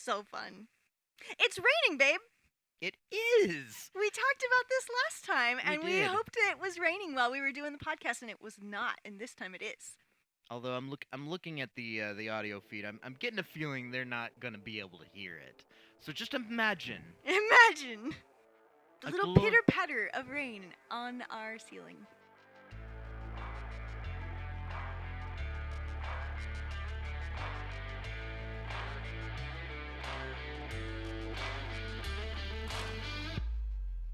so fun. It's raining, babe. It is. We talked about this last time, We and we did. hoped it was raining while we were doing the podcast, and it was not. And this time it is. Although I'm looking at the audio feed, I'm getting a feeling they're not gonna be able to hear it. So just imagine Imagine the a little glo- pitter patter of rain on our ceiling.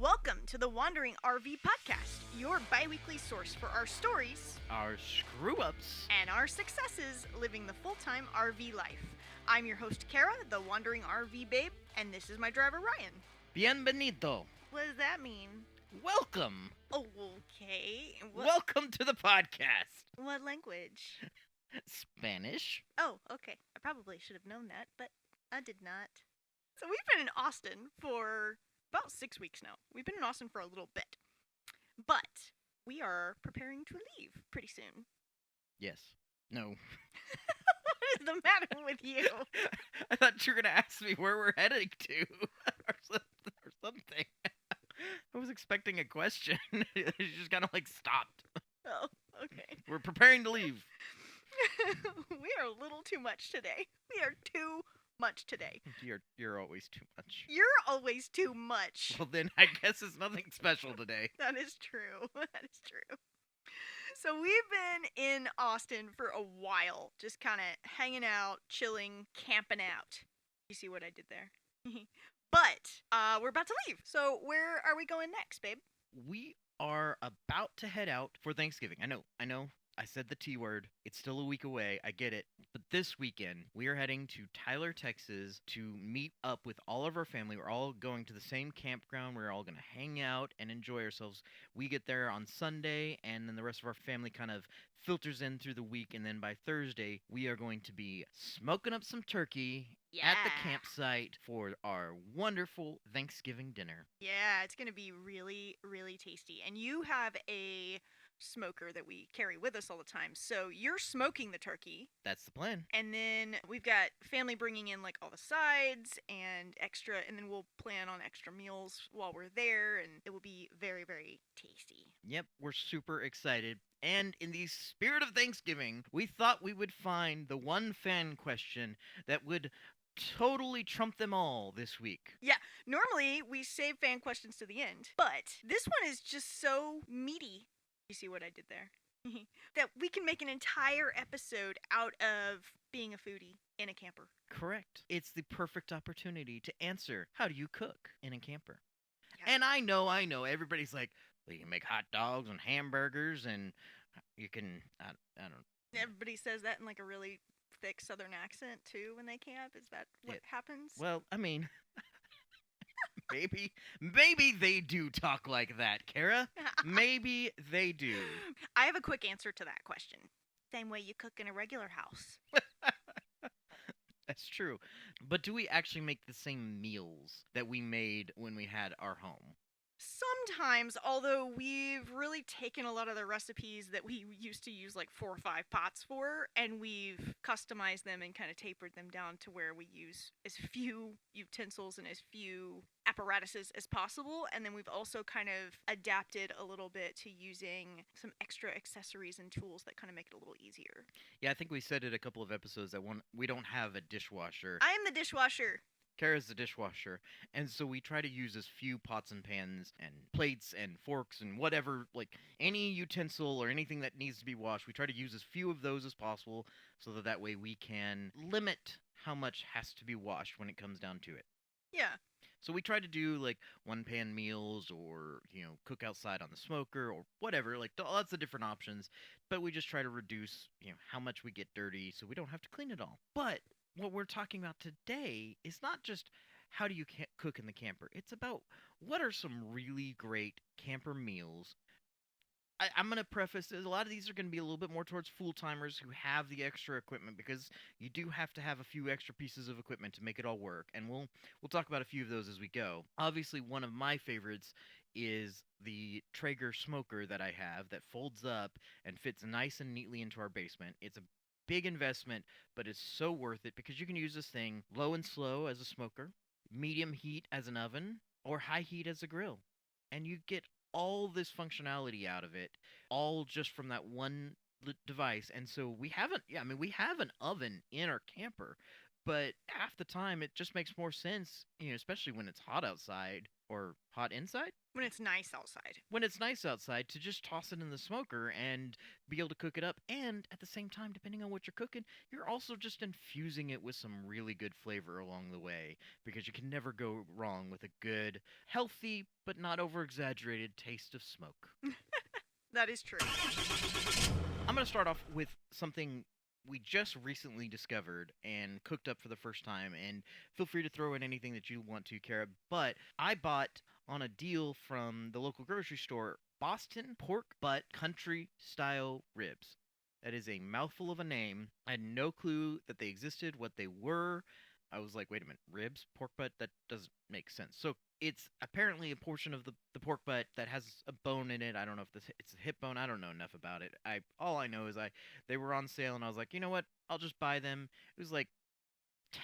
Welcome to the Wandering RV Podcast, your bi-weekly source for our stories our screw-ups. and our successes living the full-time RV life. I'm your host, Kara, the Wandering RV Babe, and this is my driver, Ryan. Bienvenido. What does that mean? Welcome. Oh, okay. Welcome to the podcast. What language? Spanish. Oh, okay. I probably should have known that, but I did not. So we've been in Austin for about 6 weeks now. We've been in Austin for a little bit. But we are preparing to leave pretty soon. Yes. No. What is the matter with you? I thought you were gonna ask me where we're heading to, or something. I was expecting a question. You just kind of like stopped. Oh, okay. We're preparing to leave. We are a little too much today. We are too much today. You're always too much. You're always too much. Well, then I guess it's nothing special today. That is true. That is true. So we've been in Austin for a while, just kind of hanging out, chilling, camping out. You see what I did there? But we're about to leave. So where are we going next, babe? We are about to head out for Thanksgiving. I know. I said the T word. It's still a week away. I get it. But this weekend, we are heading to Tyler, Texas to meet up with all of our family. We're all going to the same campground. We're all going to hang out and enjoy ourselves. We get there on Sunday, and then the rest of our family kind of filters in through the week. And then by Thursday, we are going to be smoking up some turkey at the campsite for our wonderful Thanksgiving dinner. Yeah, it's going to be really, really tasty. And you have a smoker that we carry with us all the time. So you're smoking the turkey. That's the plan. And then we've got family bringing in like all the sides and extra, and then we'll plan on extra meals while we're there, and it will be very, very tasty. Yep, we're super excited. And in the spirit of Thanksgiving, we thought we would find the one fan question that would totally trump them all this week. Yeah, normally we save fan questions to the end, but this one is just so meaty. You see what I did there? That we can make an entire episode out of being a foodie in a camper. Correct. It's the perfect opportunity to answer, how do you cook in a camper? Yeah. And I know, everybody's like, well, you can make hot dogs and hamburgers, and you can, I don't. Everybody says that in like a really thick southern accent too when they camp. Is that what happens? Well, I mean, maybe they do talk like that, Kara. Maybe they do. I have a quick answer to that question. Same way you cook in a regular house. That's true. But do we actually make the same meals that we made when we had our home? Sometimes, although we've really taken a lot of the recipes that we used to use like 4 or 5 pots for, and we've customized them and kind of tapered them down to where we use as few utensils and as few apparatuses as possible. And then we've also kind of adapted a little bit to using some extra accessories and tools that kind of make it a little easier. Yeah, I think we said it a couple of episodes that we don't have a dishwasher. I am the dishwasher. Kara's the dishwasher, and so we try to use as few pots and pans and plates and forks and whatever, like any utensil or anything that needs to be washed, we try to use as few of those as possible so that way we can limit how much has to be washed when it comes down to it. Yeah. So we try to do like one-pan meals or, cook outside on the smoker or whatever, like lots of different options, but we just try to reduce, how much we get dirty so we don't have to clean it all. But what we're talking about today is not just how do you cook in the camper. It's about what are some really great camper meals. I'm going to preface this. A lot of these are going to be a little bit more towards full-timers who have the extra equipment because you do have to have a few extra pieces of equipment to make it all work. And we'll talk about a few of those as we go. Obviously, one of my favorites is the Traeger smoker that I have that folds up and fits nice and neatly into our basement. It's a big investment, but it's so worth it because you can use this thing low and slow as a smoker, medium heat as an oven, or high heat as a grill. And you get all this functionality out of it, all just from that one device. And so we haven't, yeah, I mean, we have an oven in our camper, but half the time it just makes more sense, especially when it's hot outside or hot inside. When it's nice outside. When it's nice outside, to just toss it in the smoker and be able to cook it up. And at the same time, depending on what you're cooking, you're also just infusing it with some really good flavor along the way because you can never go wrong with a good, healthy, but not over exaggerated taste of smoke. That is true. I'm going to start off with something we just recently discovered and cooked up for the first time. And feel free to throw in anything that you want to, Kara. But I bought on a deal from the local grocery store Boston pork butt country style ribs. That is a mouthful of a name. I had no clue that they existed, what they were. I was like, wait a minute, ribs, pork butt? That doesn't make sense. So it's apparently a portion of the pork butt that has a bone in it. I don't know if it's a hip bone. I don't know enough about it. All I know is they were on sale and I was like, you know what? I'll just buy them. It was like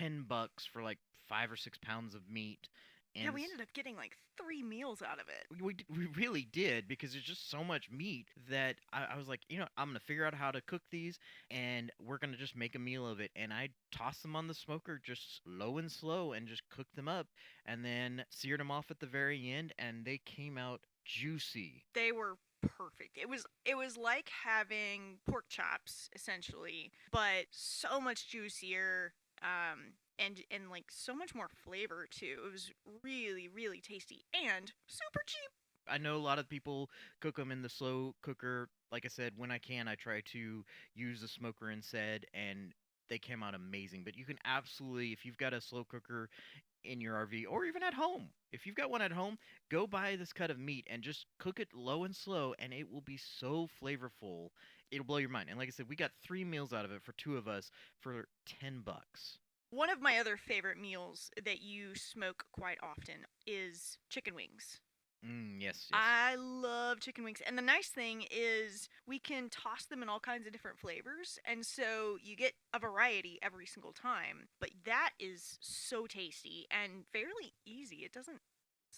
$10 for like 5 or 6 pounds of meat. Yeah, And we ended up getting like 3 meals out of it. we really did because there's just so much meat that I was like, I'm gonna figure out how to cook these, and we're gonna just make a meal of it. And I tossed them on the smoker just low and slow, and just cooked them up, and then seared them off at the very end, and they came out juicy. They were perfect. It was like having pork chops essentially, but so much juicier. And like so much more flavor too. It was really really tasty and super cheap. I know a lot of people cook them in the slow cooker. Like I said, when I can, I try to use the smoker instead, and they came out amazing. But you can absolutely, if you've got a slow cooker in your RV or even at home, if you've got one at home, go buy this cut of meat and just cook it low and slow, and it will be so flavorful. It'll blow your mind. And like I said, we got 3 meals out of it for two of us for $10. One of my other favorite meals that you smoke quite often is chicken wings. Yes, yes. I love chicken wings. And the nice thing is we can toss them in all kinds of different flavors. And so you get a variety every single time. But that is so tasty and fairly easy. It's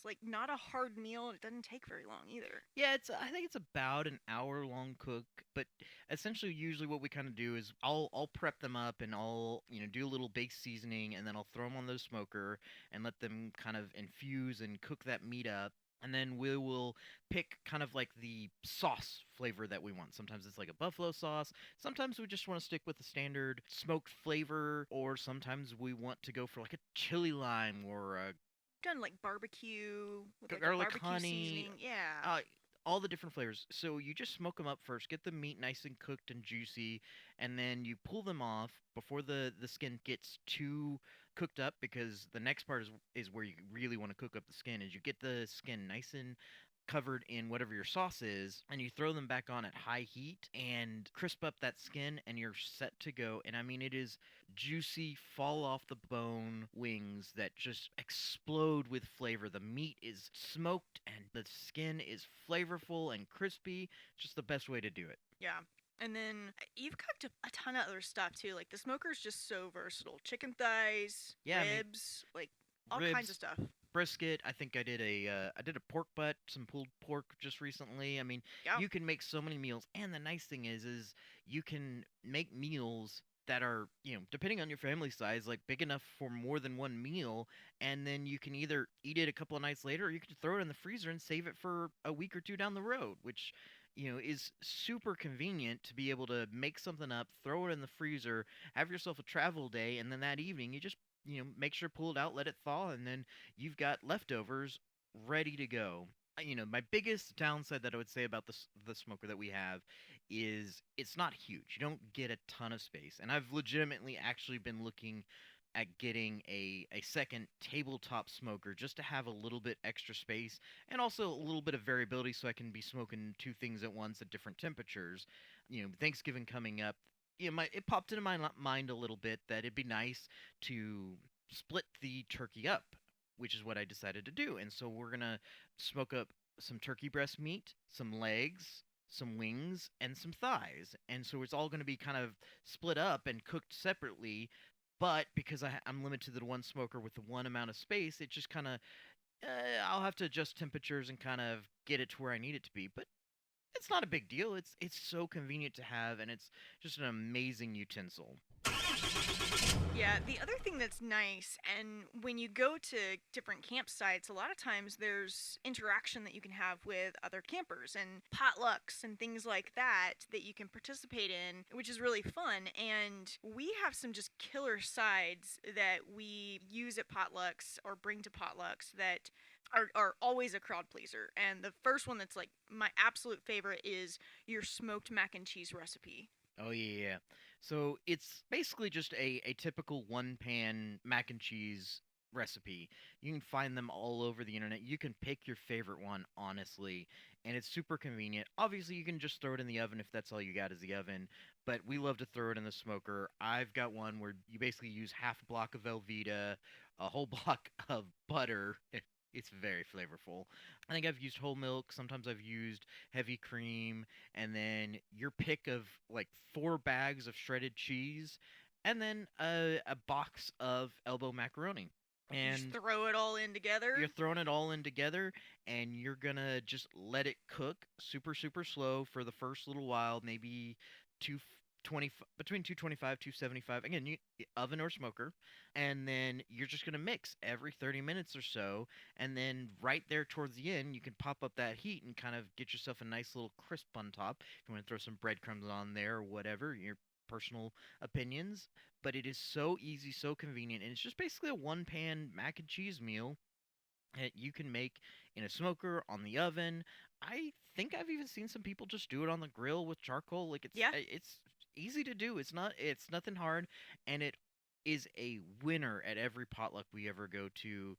like not a hard meal. And it doesn't take very long either. Yeah, I think it's about an hour long cook, but essentially usually what we kind of do is I'll prep them up and I'll, do a little base seasoning and then I'll throw them on the smoker and let them kind of infuse and cook that meat up. And then we will pick kind of like the sauce flavor that we want. Sometimes it's like a buffalo sauce. Sometimes we just want to stick with the standard smoked flavor, or sometimes we want to go for like a chili lime or a Done like barbecue with like a garlic barbecue honey, seasoning. Yeah. all the different flavors. So you just smoke them up first, get the meat nice and cooked and juicy, and then you pull them off before the skin gets too cooked up because the next part is where you really want to cook up the skin. Is you get the skin nice and covered in whatever your sauce is, and you throw them back on at high heat and crisp up that skin, and you're set to go. And I mean, it is juicy, fall off the bone wings that just explode with flavor. The meat is smoked, and the skin is flavorful and crispy. Just the best way to do it. Yeah. And then you've cooked a ton of other stuff too. Like the smoker's just so versatile. Chicken thighs, Yeah, I mean, ribs, like all kinds of ribs, stuff. brisket. I think I did a pork butt, some pulled pork just recently. I mean, Yeah. you can make so many meals, and the nice thing is you can make meals that are, depending on your family size, like big enough for more than one meal, and then you can either eat it a couple of nights later, or you can throw it in the freezer and save it for a week or two down the road, which is super convenient to be able to make something up, throw it in the freezer, have yourself a travel day, and then that evening you just make sure pull it out, let it thaw, and then you've got leftovers ready to go. My biggest downside that I would say about the smoker that we have is it's not huge. You don't get a ton of space, and I've legitimately actually been looking at getting a second tabletop smoker just to have a little bit extra space and also a little bit of variability so I can be smoking two things at once at different temperatures. Thanksgiving coming up, it popped into my mind a little bit that it'd be nice to split the turkey up, which is what I decided to do. And so we're gonna smoke up some turkey breast meat, some legs, some wings, and some thighs. And so it's all going to be kind of split up and cooked separately. But because I'm limited to the one smoker with the one amount of space, it just kind of, I'll have to adjust temperatures and kind of get it to where I need it to be. But it's not a big deal. It's so convenient to have, and it's just an amazing utensil. Yeah, the other thing that's nice, and when you go to different campsites, a lot of times there's interaction that you can have with other campers and potlucks and things like that that you can participate in, which is really fun. And we have some just killer sides that we use at potlucks or bring to potlucks that are always a crowd pleaser. And the first one that's like my absolute favorite is your smoked mac and cheese recipe. Oh yeah. So it's basically just a typical one pan mac and cheese recipe. You can find them all over the internet. You can pick your favorite one, honestly, and it's super convenient. Obviously, you can just throw it in the oven if that's all you got is the oven, but we love to throw it in the smoker. I've got one where you basically use half a block of Velveeta, a whole block of butter. It's very flavorful. I think I've used whole milk. Sometimes I've used heavy cream, and then your pick of like 4 bags of shredded cheese, and then a box of elbow macaroni. You just And throw it all in you're together. throwing it all in together, and you're gonna just let it cook super super slow for the first little while, maybe two 20 between 225 275 again, oven or smoker. And then you're just gonna mix every 30 minutes or so, and then right there towards the end you can pop up that heat and kind of get yourself a nice little crisp on top. If you want to throw some breadcrumbs on there or whatever, your personal opinions. But it is so easy, so convenient, and it's just basically a one pan mac and cheese meal that you can make in a smoker, on the oven. I think I've even seen some people just do it on the grill with charcoal. Like Yeah. it's easy to do. It's nothing hard, and it is a winner at every potluck we ever go to.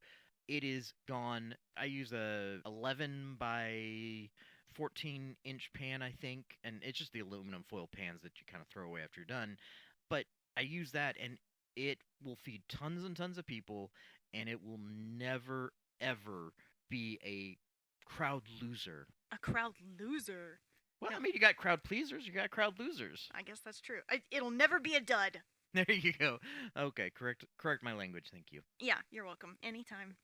It is gone. I use a 11 by 14-inch pan, I think, and it's just the aluminum foil pans that you kind of throw away after you're done. But I use that, and it will feed tons and tons of people, and it will never ever be a crowd loser. A crowd loser. Well, No, I mean, you got crowd pleasers, you got crowd losers. I guess that's true. It'll never be a dud. There you go. Okay, correct my language. Thank you. Yeah, you're welcome. Anytime.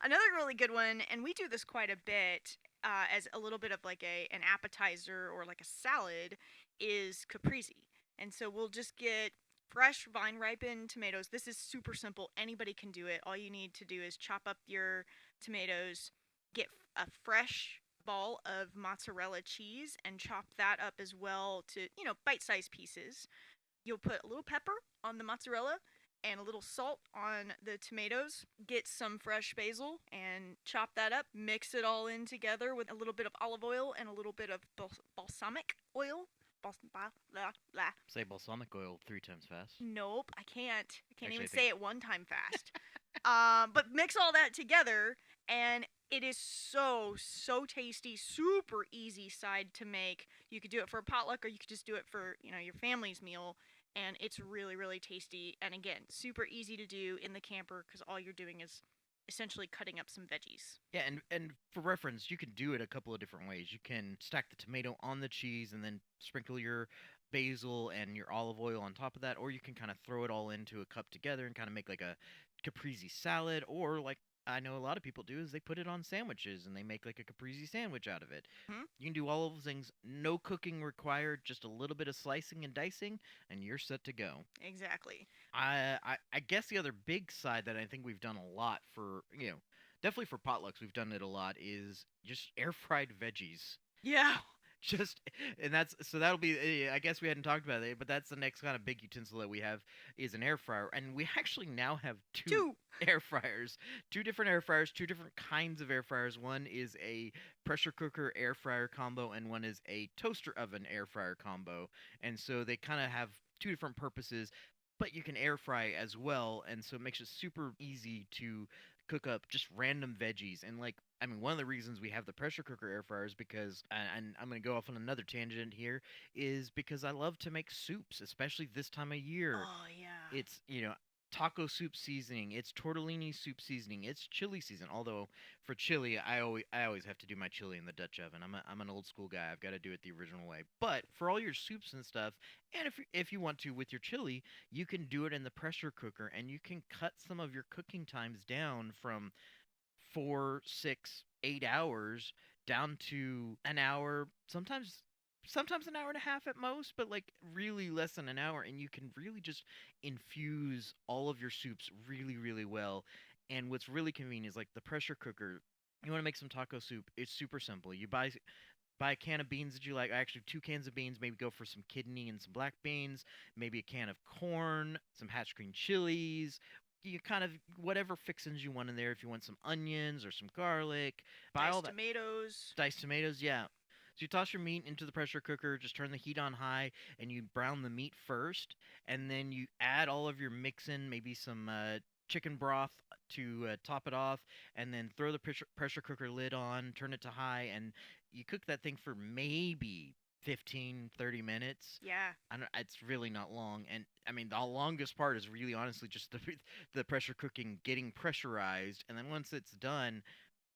Another really good one, and we do this quite a bit as a little bit of like an appetizer or like a salad, is caprese. And so we'll just get fresh vine ripened tomatoes. This is super simple. Anybody can do it. All you need to do is chop up your tomatoes, get a fresh ball of mozzarella cheese, and chop that up as well to, bite-sized pieces. You'll put a little pepper on the mozzarella and a little salt on the tomatoes. Get some fresh basil and chop that up. Mix it all in together with a little bit of olive oil and a little bit of balsamic oil. Say balsamic oil 3 times fast. Nope, I can't. I can't Actually, even I say think it one time fast. But mix all that together, and it is so tasty. Super easy side to make. You could do it for a potluck, or you could just do it for your family's meal, and it's really tasty. And again, super easy to do in the camper because all you're doing is essentially cutting up some veggies. Yeah, and for reference, you can do it a couple of different ways. You can stack the tomato on the cheese and then sprinkle your basil and your olive oil on top of that, or you can kind of throw it all into a cup together and kind of make like a caprese salad, or like I know a lot of people do is they put it on sandwiches and they make like a caprese sandwich out of it. Hmm? You can do all of those things, no cooking required, just a little bit of slicing and dicing, and you're set to go. Exactly. I guess the other big side that I think we've done a lot for, definitely for potlucks, we've done it a lot is just air fried veggies. Yeah. Just and that's so that'll be I guess we hadn't talked about it, but that's the next kind of big utensil that we have is an air fryer, and we actually now have two Two. air fryers, two different air fryers, two different kinds of air fryers. One is a pressure cooker air fryer combo, and one is a toaster oven air fryer combo, and so they kind of have two different purposes. But you can air fry as well, and so it makes it super easy to cook up just random veggies. And like, I mean, one of the reasons we have the pressure cooker air fryer is because, and I'm going to go off on another tangent here, is because I love to make soups, especially this time of year. Oh yeah. It's, taco soup seasoning, it's tortellini soup seasoning, it's chili season. Although for chili, I always have to do my chili in the Dutch oven. I'm an old school guy. I've got to do it the original way. But for all your soups and stuff, and if you want to with your chili, you can do it in the pressure cooker, and you can cut some of your cooking times down from 4, 6, 8 hours down to an hour, sometimes an hour and a half at most, but like really less than an hour, and you can really just infuse all of your soups really, really well. And what's really convenient is like the pressure cooker. You want to make some taco soup? It's super simple. You buy a can of beans that you like. Actually, 2 cans of beans. Maybe go for some kidney and some black beans. Maybe a can of corn, some hatch green chilies. You kind of whatever fixins you want in there. If you want some onions or some garlic, buy all Diced that. tomatoes. Diced tomatoes, yeah. So you toss your meat into the pressure cooker, just turn the heat on high, and you brown the meat first, and then you add all of your mixin, maybe some chicken broth to top it off, and then throw the pressure cooker lid on, turn it to high, and you cook that thing for maybe 15, 30 minutes. Yeah. It's really not long, and I mean the longest part is really honestly just the pressure cooking getting pressurized, and then once it's done,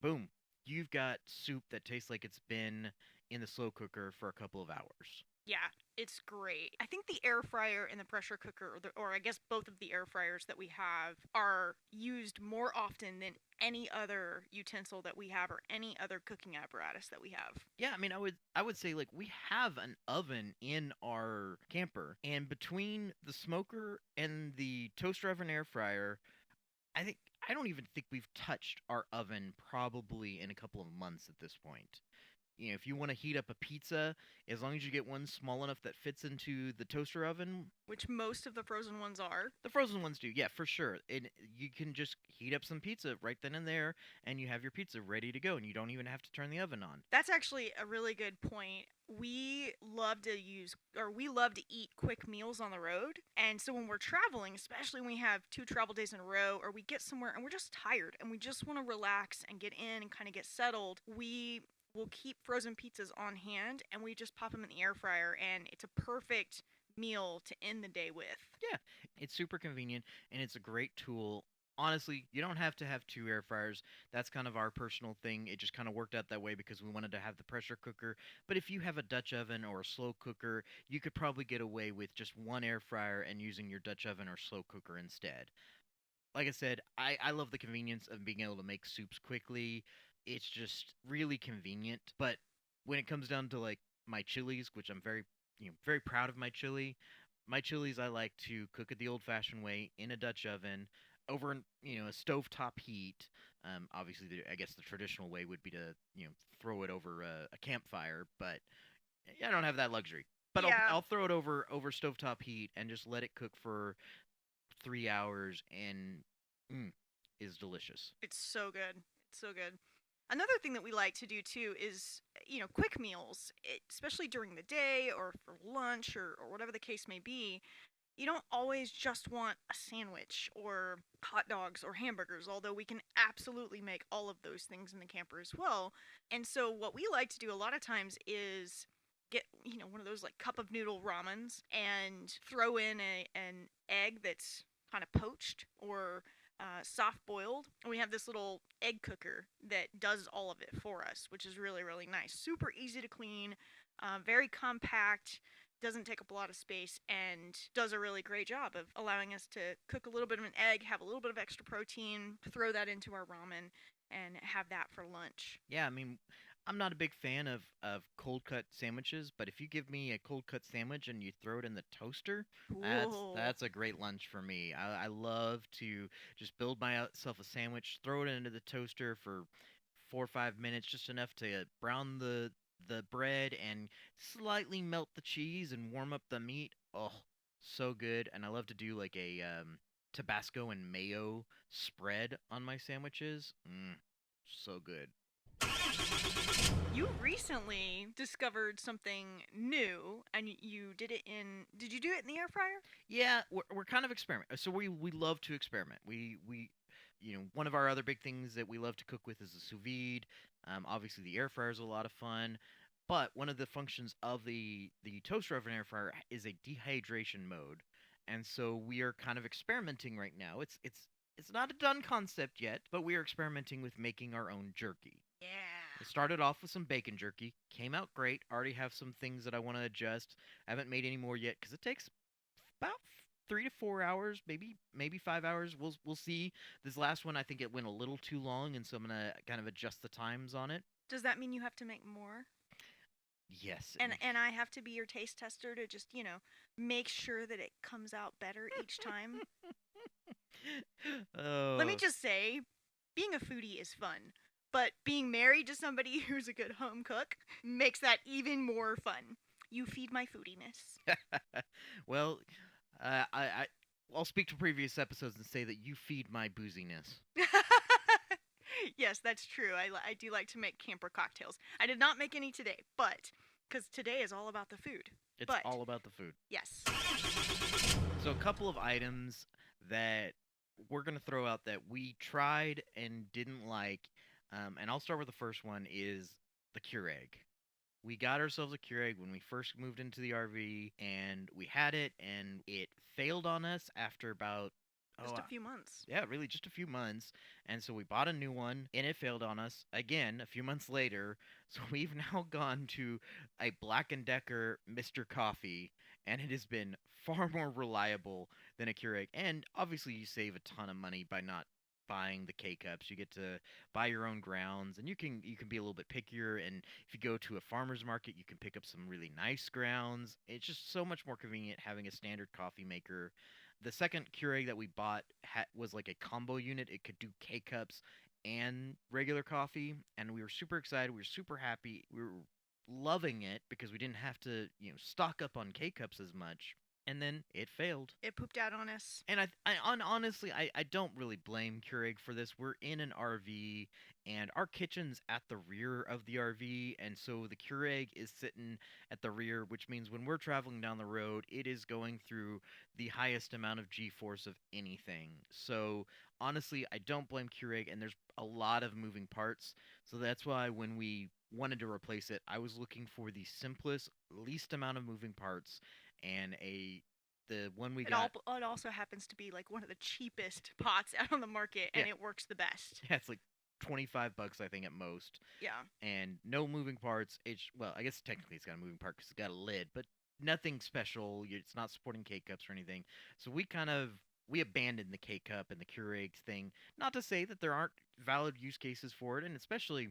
boom, you've got soup that tastes like it's been in the slow cooker for a couple of hours. Yeah, it's great. I think the air fryer and the pressure cooker, or I guess both of the air fryers that we have, are used more often than any other utensil that we have or any other cooking apparatus that we have. Yeah, I mean, I would say like we have an oven in our camper, and between the smoker and the toaster oven air fryer, I think I don't even think we've touched our oven probably in a couple of months at this point. If you want to heat up a pizza, as long as you get one small enough that fits into the toaster oven, Which most of the frozen ones are. the frozen ones do, yeah, for sure. And you can just heat up some pizza right then and there, and you have your pizza ready to go, and you don't even have to turn the oven on. That's actually a really good point. We love to eat quick meals on the road. And so when we're traveling, especially when we have 2 travel days in a row, or we get somewhere and we're just tired and we just want to relax and get in and kind of get settled, we will keep frozen pizzas on hand and we just pop them in the air fryer, and it's a perfect meal to end the day with. Yeah, it's super convenient, and it's a great tool. Honestly, you don't have to have two air fryers. That's kind of our personal thing. It just kind of worked out that way because we wanted to have the pressure cooker. But if you have a Dutch oven or a slow cooker, you could probably get away with just one air fryer and using your Dutch oven or slow cooker instead. Like I said, I love the convenience of being able to make soups quickly. It's just really convenient. But when it comes down to like my chilies, which I'm very proud of my chilies I like to cook it the old-fashioned way in a Dutch oven over a stovetop heat. Obviously, I guess the traditional way would be to throw it over a campfire, but I don't have that luxury. But I'll Yeah, I'll throw it over stovetop heat and just let it cook for 3 hours, and mm, is delicious. it's so good. It's so good. Another thing that we like to do too is, quick meals, especially during the day or for lunch or whatever the case may be. You don't always just want a sandwich or hot dogs or hamburgers, although we can absolutely make all of those things in the camper as well. And so, what we like to do a lot of times is get, one of those like cup of noodle ramens and throw in an egg that's kind of poached or soft boiled. And we have this little egg cooker that does all of it for us, which is really, really nice. Super easy to clean, very compact, doesn't take up a lot of space, and does a really great job of allowing us to cook a little bit of an egg, have a little bit of extra protein, throw that into our ramen, and have that for lunch. Yeah, I mean, I'm not a big fan of cold cut sandwiches, but if you give me a cold cut sandwich and you throw it in the toaster, that's Cool. that's a great lunch for me. I love to just build myself a sandwich, throw it into the toaster for 4 or 5 minutes, just enough to brown the bread and slightly melt the cheese and warm up the meat. Oh, so good. And I love to do like a Tabasco and mayo spread on my sandwiches. So good. You recently discovered something new, and you did it in. Did you do it in the air fryer? Yeah, we're kind of experiment. So we love to experiment. One of our other big things that we love to cook with is the sous vide. Obviously the air fryer is a lot of fun, but one of the functions of the toaster oven air fryer is a dehydration mode, And so we are kind of experimenting right now. It's not a done concept yet, but we are experimenting with making our own jerky. Yeah. It started off with some bacon jerky, came out great. Already have some things that I want to adjust. I haven't made any more yet because it takes about 3 to 4 hours, maybe 5 hours. We'll see. This last one, I think it went a little too long, and so I'm gonna kind of adjust the times on it. Does that mean you have to make more? Yes. And I have to be your taste tester to just, make sure that it comes out better each time? Let me Oh, just say, being a foodie is fun, but being married to somebody who's a good home cook makes that even more fun. You feed my foodiness. well, I'll speak to previous episodes and say that you feed my booziness. Yes, that's true. I do like to make camper cocktails. I did not make any today, but because today is all about the food. It's But all about the food. yes, So a couple of items that we're gonna throw out that we tried and didn't like, and I'll start with the first one is the Keurig. We got ourselves a Keurig when we first moved into the RV, and we had it, and it failed on us after about oh just a few months. yeah, really just a few months. And so we bought a new one, and it failed on us again a few months later. So we've now gone to a Black and Decker Mr. Coffee, and it has been far more reliable than a Keurig. And obviously, you save a ton of money by not buying the K cups. You get to buy your own grounds, and you can be a little bit pickier. And if you go to a farmer's market, you can pick up some really nice grounds. It's just so much more convenient having a standard coffee maker. The second Keurig that we bought was like a combo unit. It could do K cups and regular coffee, and we were super excited. We were super happy. We were loving it because we didn't have to, stock up on K cups as much. And then it failed. It pooped out on us. And honestly, I don't really blame Keurig for this. We're in an RV, and our kitchen's at the rear of the RV, and so the Keurig is sitting at the rear, which means when we're traveling down the road, it is going through the highest amount of G-force of anything. So honestly, I don't blame Keurig, and there's a lot of moving parts. So that's why when we wanted to replace it, I was looking for the simplest, least amount of moving parts, and the one we got. It also happens to be like one of the cheapest pots out on the market, Yeah, and it works the best. yeah, it's like $25 I think at most, Yeah. and no moving parts. Well, I guess technically it's got a moving part because it's got a lid, but nothing special. It's not supporting K cups or anything. So we abandoned the K cup and the Keurig thing. Not to say that there aren't valid use cases for it, and especially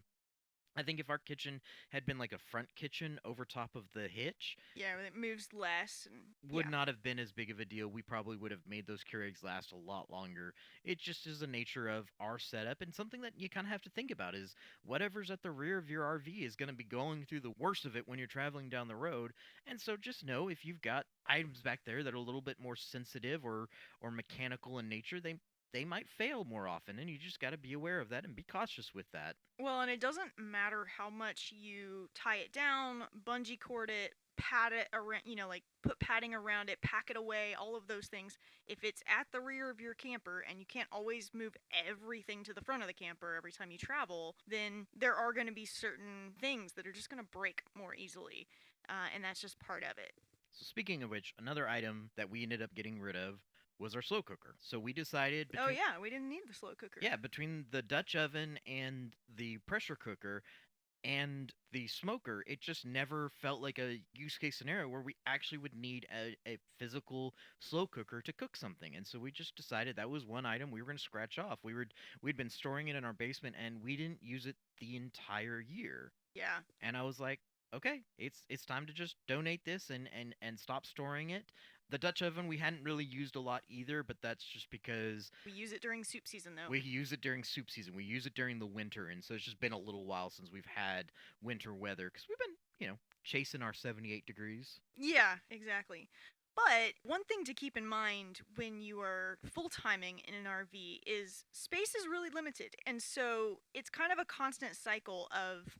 I think if our kitchen had been like a front kitchen over top of the hitch, Yeah, it moves less, and would yeah. not have been as big of a deal. We probably would have made those Keurigs last a lot longer. It just is the nature of our setup, and something that you kind of have to think about is whatever's at the rear of your RV is going to be going through the worst of it when you're traveling down the road. And so just know if you've got items back there that are a little bit more sensitive or mechanical in nature, they might fail more often, and you just got to be aware of that and be cautious with that. Well, and it doesn't matter how much you tie it down, bungee cord it, pat it around, like put padding around it, pack it away, all of those things. If it's at the rear of your camper and you can't always move everything to the front of the camper every time you travel, then there are going to be certain things that are just going to break more easily. And that's just part of it. So speaking of which, another item that we ended up getting rid of was our slow cooker. So we decided Oh, between yeah, we didn't need the slow cooker. yeah, between the Dutch oven and the pressure cooker and the smoker, it just never felt like a use case scenario where we actually would need a physical slow cooker to cook something. And so we just decided that was one item we were going to scratch off. We'd been storing it in our basement and we didn't use it the entire year. Yeah. And I was like, okay, it's time to just donate this and stop storing it. The Dutch oven we hadn't really used a lot either, but that's just because We use it during soup season, though. we use it during soup season. We use it during the winter, and so it's just been a little while since we've had winter weather because we've been, chasing our 78 degrees. Yeah, exactly. But one thing to keep in mind when you are full timing in an RV is space is really limited. And so it's kind of a constant cycle of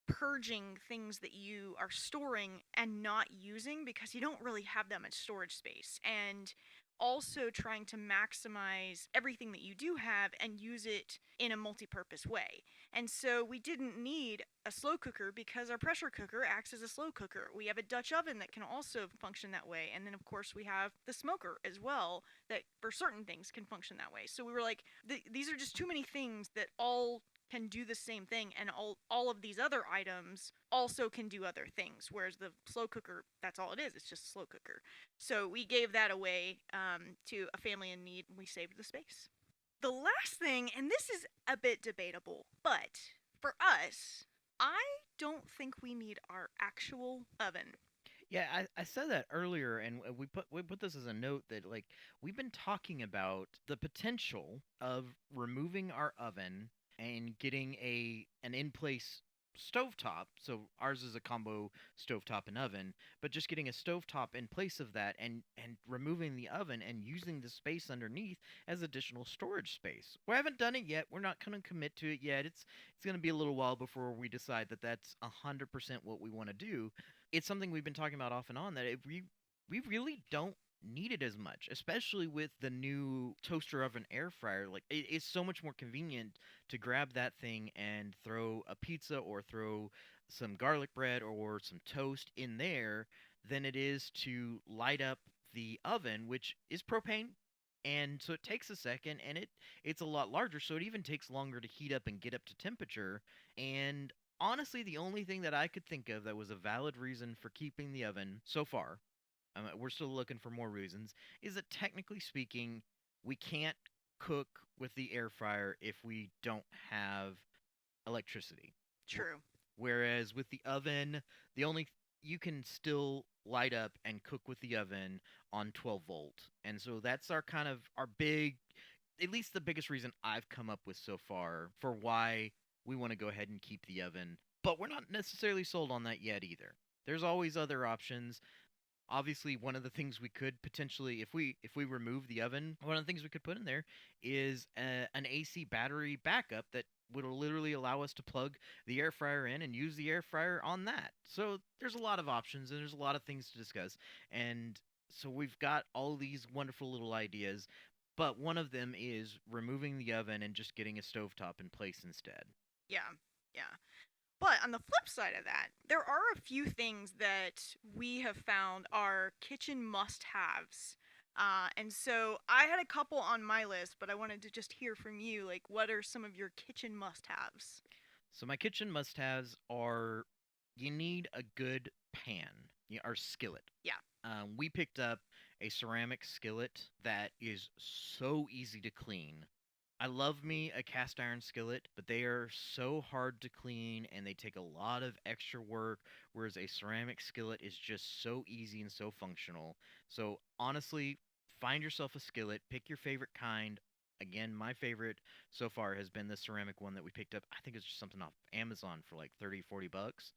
purging things that you are storing and not using because you don't really have that much storage space. And also trying to maximize everything that you do have and use it in a multi-purpose way. And so we didn't need a slow cooker because our pressure cooker acts as a slow cooker. We have a Dutch oven that can also function that way. And then, of course, we have the smoker as well that for certain things can function that way. So we were like, these are just too many things that all can do the same thing, and all of these other items also can do other things, whereas the slow cooker, that's all it is, it's just a slow cooker. So we gave that away to a family in need, and we saved the space. The last thing, and this is a bit debatable, but for us, I don't think we need our actual oven. Yeah, I said that earlier, and we put this as a note that like we've been talking about the potential of removing our oven and getting an in place stovetop. So ours is a combo stovetop and oven, but just getting a stovetop in place of that and removing the oven and using the space underneath as additional storage space. We haven't done it yet. We're not going to commit to it yet. It's going to be a little while before we decide that that's 100% what we want to do. It's something we've been talking about off and on that we really don't need it as much, especially with the new toaster oven air fryer. Like it's so much more convenient to grab that thing and throw a pizza or throw some garlic bread or some toast in there than it is to light up the oven, which is propane. And so it takes a second, and it's a lot larger, so it even takes longer to heat up and get up to temperature. And honestly, the only thing that I could think of that was a valid reason for keeping the oven so far, we're still looking for more reasons, is that technically speaking, we can't cook with the air fryer if we don't have electricity. True. Whereas with the oven, the only you can still light up and cook with the oven on 12 volt. And so that's our kind of our big, at least the biggest reason I've come up with so far for why we want to go ahead and keep the oven. But we're not necessarily sold on that yet either. There's always other options. Obviously, one of the things we could potentially, if we remove the oven, one of the things we could put in there is an AC battery backup that would literally allow us to plug the air fryer in and use the air fryer on that. So there's a lot of options and there's a lot of things to discuss. And so we've got all these wonderful little ideas, but one of them is removing the oven and just getting a stovetop in place instead. Yeah, yeah. But on the flip side of that, there are a few things that we have found are kitchen must haves. And so I had a couple on my list, but I wanted to just hear from you. Like, what are some of your kitchen must haves? So my kitchen must-haves are you need a good pan, or skillet. Yeah. We picked up a ceramic skillet that is so easy to clean. I love me a cast iron skillet, but they are so hard to clean and they take a lot of extra work, whereas a ceramic skillet is just so easy and so functional. So, honestly, find yourself a skillet, pick your favorite kind. Again, my favorite so far has been the ceramic one that we picked up. I think it's just something off Amazon for like 30, 40 bucks.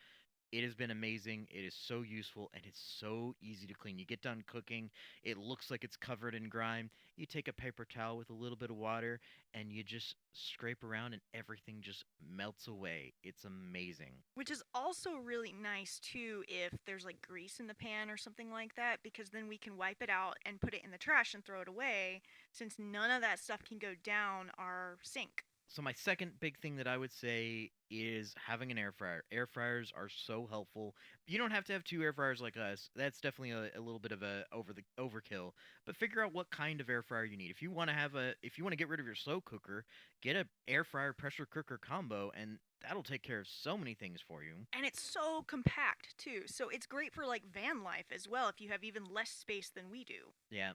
It has been amazing. It is so useful and it's so easy to clean. You get done cooking, it looks like it's covered in grime. You take a paper towel with a little bit of water and you just scrape around and everything just melts away. It's amazing. Which is also really nice too if there's like grease in the pan or something like that, because then we can wipe it out and put it in the trash and throw it away, since none of that stuff can go down our sink. So my second big thing that I would say is having an air fryer. Air fryers are so helpful. You don't have to have two air fryers like us. That's definitely a little bit of a overkill. But figure out what kind of air fryer you need. If you want to get rid of your slow cooker, get a air fryer pressure cooker combo, and that'll take care of so many things for you. And it's so compact too. So it's great for like van life as well if you have even less space than we do. Yeah.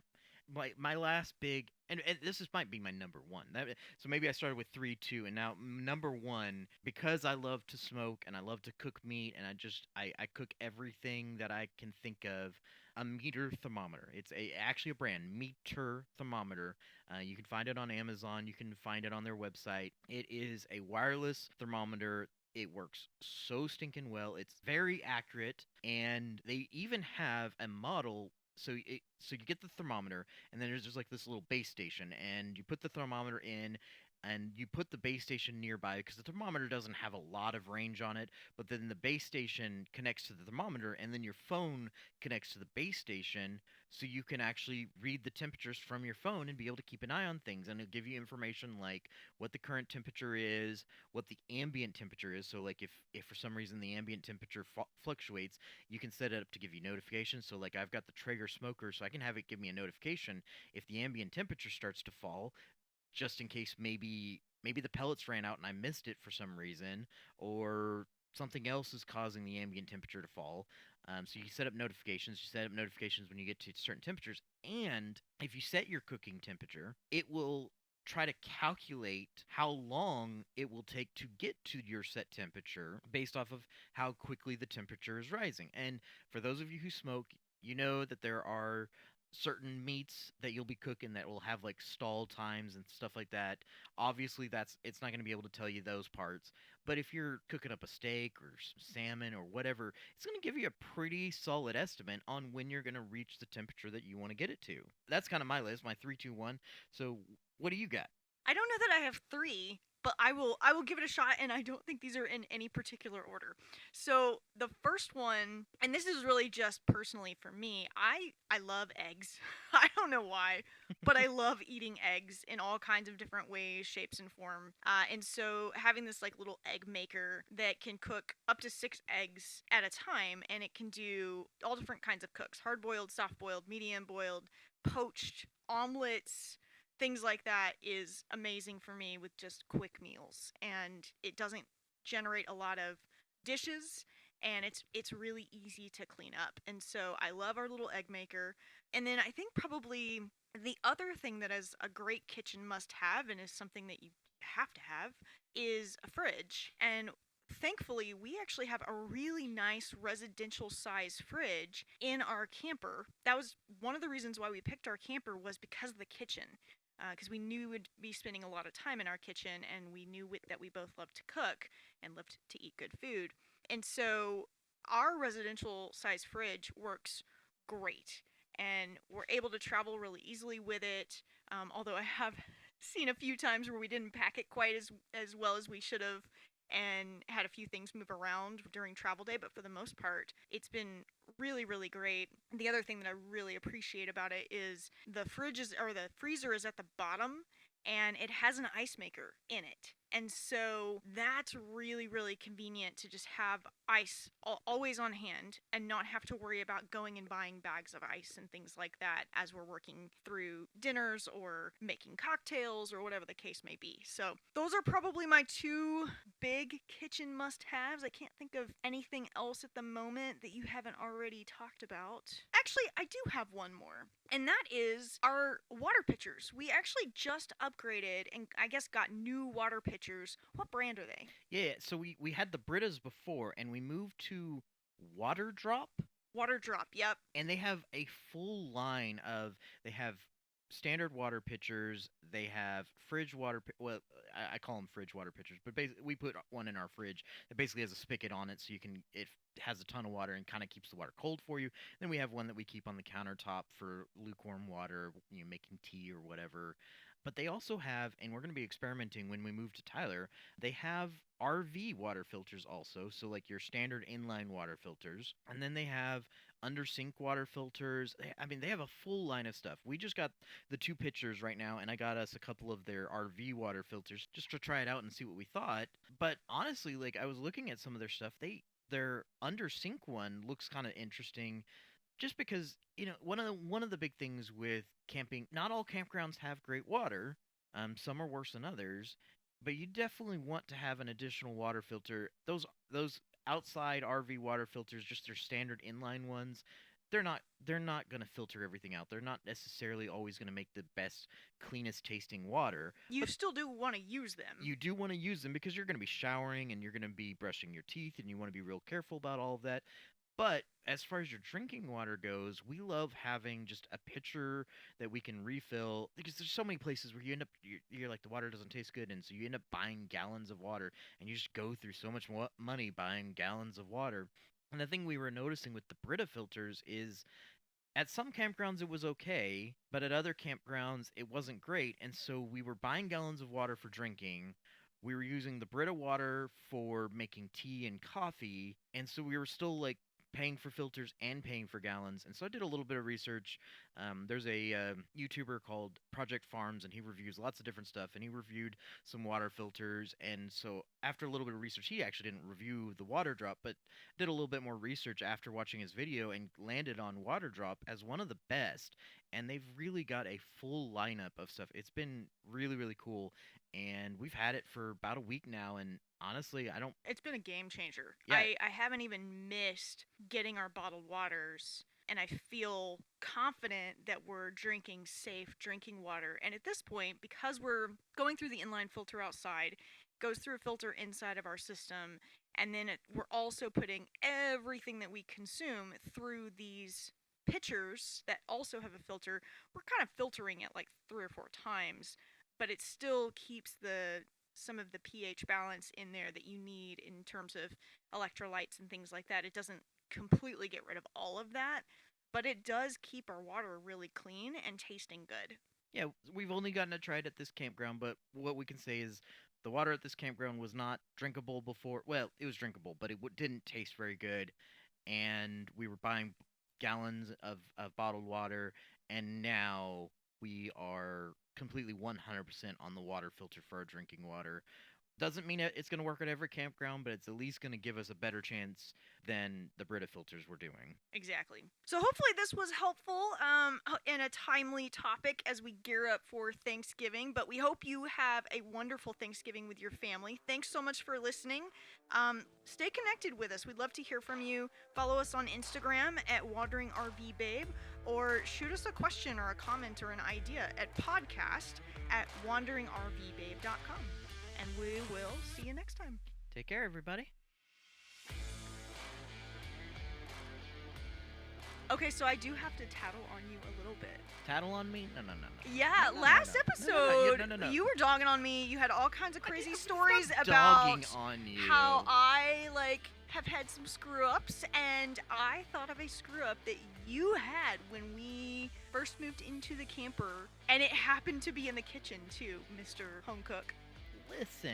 My last big and this might be my number one. So maybe I started with three, two, and now number one, because I love to smoke and I love to cook meat and I cook everything that I can think of. A meter thermometer. It's actually a brand, Meter Thermometer. You can find it on Amazon. You can find it on their website. It is a wireless thermometer. It works so stinking well. It's very accurate, and they even have a model. So you get the thermometer, and then there's just like this little base station, and you put the thermometer in. and you put the base station nearby because the thermometer doesn't have a lot of range on it, but then the base station connects to the thermometer, and then your phone connects to the base station, so you can actually read the temperatures from your phone and be able to keep an eye on things. And it'll give you information like what the current temperature is, what the ambient temperature is. So like if for some reason the ambient temperature fluctuates, you can set it up to give you notifications. So like I've got the Traeger smoker, so I can have it give me a notification if the ambient temperature starts to fall, just in case maybe the pellets ran out and I missed it for some reason, or something else is causing the ambient temperature to fall. So you set up notifications. You set up notifications when you get to certain temperatures, and if you set your cooking temperature, it will try to calculate how long it will take to get to your set temperature based off of how quickly the temperature is rising. And for those of you who smoke, you know that there are certain meats that you'll be cooking that will have like stall times and stuff like that. Obviously, that's it's not going to be able to tell you those parts. But if you're cooking up a steak or salmon or whatever, it's going to give you a pretty solid estimate on when you're going to reach the temperature that you want to get it to. That's kind of my list, my 3, 2, 1. So, what do you got? I don't know that I have three, but I will give it a shot, and I don't think these are in any particular order. So the first one, and this is really just personally for me, I love eggs. I don't know why, but I love eating eggs in all kinds of different ways, shapes, and form. And so having this like little egg maker that can cook up to 6 eggs at a time, and it can do all different kinds of cooks: hard boiled, soft boiled, medium boiled, poached, omelets, things like that, is amazing for me with just quick meals, and it doesn't generate a lot of dishes, and it's really easy to clean up. And so I love our little egg maker. And then I think probably the other thing that is a great kitchen must have, and is something that you have to have, is a fridge. And thankfully we actually have a really nice residential size fridge in our camper. That was one of the reasons why we picked our camper, was because of the kitchen, because we knew we would be spending a lot of time in our kitchen, and we knew that we both loved to cook and loved to eat good food. And so our residential size fridge works great, and we're able to travel really easily with it. Although I have seen a few times where we didn't pack it quite as well as we should have, and had a few things move around during travel day, but for the most part, it's been really, really great. The other thing that I really appreciate about it is the freezer is at the bottom, and it has an ice maker in it. And so that's really, really convenient to just have ice always on hand, and not have to worry about going and buying bags of ice and things like that as we're working through dinners or making cocktails or whatever the case may be. So those are probably my two big kitchen must haves. I can't think of anything else at the moment that you haven't already talked about. Actually, I do have one more, and that is our water pitchers. We actually just upgraded and I guess got new water pitchers. What brand are they? Yeah, so we had the Britas before, and we moved to Water Drop, Water Drop, yep. and they have a full line of they have standard water pitchers, they have fridge water well, I call them fridge water pitchers, but basically we put one in our fridge that basically has a spigot on it, so you can it has a ton of water and kind of keeps the water cold for you. Then we have one that we keep on the countertop for lukewarm water, making tea or whatever. But they also have, and we're going to be experimenting when we move to Tyler, they have RV water filters also. So, like your standard inline water filters. And then they have under sink water filters. I mean, they have a full line of stuff. We just got the two pitchers right now, and I got us a couple of their RV water filters just to try it out and see what we thought. But honestly, like I was looking at some of their stuff, their under sink one looks kind of interesting, just because one of the big things with camping, not all campgrounds have great water. Some are worse than others, but you definitely want to have an additional water filter. Those outside RV water filters, just their standard inline ones, they're not going to filter everything out. They're not necessarily always going to make the best, cleanest tasting water. You But still do want to use them. you do want to use them because you're going to be showering and you're going to be brushing your teeth, and you want to be real careful about all of that. But as far as your drinking water goes, we love having just a pitcher that we can refill, because there's so many places where you end up you're like the water doesn't taste good, and so you end up buying gallons of water, and you just go through so much money buying gallons of water. And the thing we were noticing with the Brita filters is At some campgrounds it was okay, but at other campgrounds it wasn't great, and so we were buying gallons of water for drinking. We were using the Brita water for making tea and coffee, and so we were still like paying for filters and paying for gallons. And so I did a little bit of research. There's a YouTuber called Project Farms, and he reviews lots of different stuff. And he reviewed some water filters. And so after a little bit of research, he actually didn't review the water drop, but did a little bit more research after watching his video and landed on water drop as one of the best. And they've really got a full lineup of stuff. It's been really, really cool. And we've had it for about a week now. And honestly, I don't. It's been a game changer. Yeah, I haven't even missed getting our bottled waters, and I feel confident that we're drinking safe drinking water. And at this point, because we're going through the inline filter outside, goes through a filter inside of our system, and then we're also putting everything that we consume through these pitchers that also have a filter. We're kind of filtering it like 3 or 4 times, but it still keeps the some of the pH balance in there that you need in terms of electrolytes and things like that. It doesn't completely get rid of all of that, but it does keep our water really clean and tasting good. yeah, we've only gotten to try it at this campground, but what we can say is the water at this campground was not drinkable before. Well, it was drinkable, but it didn't taste very good. And we were buying gallons of bottled water, and now we are completely 100% on the water filter for our drinking water. Doesn't mean it's going to work at every campground, but it's at least going to give us a better chance than the Brita filters were doing. Exactly. So hopefully this was helpful in a timely topic as we gear up for Thanksgiving. But we hope you have a wonderful Thanksgiving with your family. Thanks so much for listening. Stay connected with us. We'd love to hear from you. Follow us on Instagram at Wandering RV Babe, or shoot us a question or a comment or an idea at podcast at wanderingrvbabe.com. And we will see you next time. Take care, everybody. Okay, so I do have to tattle on you a little bit. Tattle on me? No, no, no, no. Yeah, No, no, last no, no. episode, No, no, no, no. you were dogging on me. You had all kinds of crazy I'm stories not about dogging on you. how I have had some screw ups, and I thought of a screw up that you had when we first moved into the camper, and it happened to be in the kitchen too, Mr. Home Cook. Listen.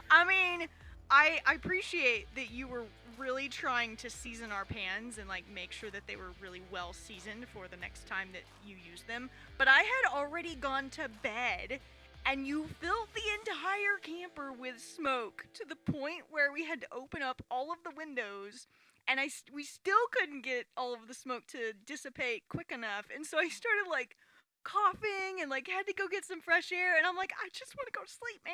I mean, I appreciate that you were really trying to season our pans and make sure that they were really well seasoned for the next time that you use them. But I had already gone to bed, and you filled the entire camper with smoke to the point where we had to open up all of the windows, and we still couldn't get all of the smoke to dissipate quick enough. And so I started coughing and had to go get some fresh air, and I'm like, I just want to go to sleep, man.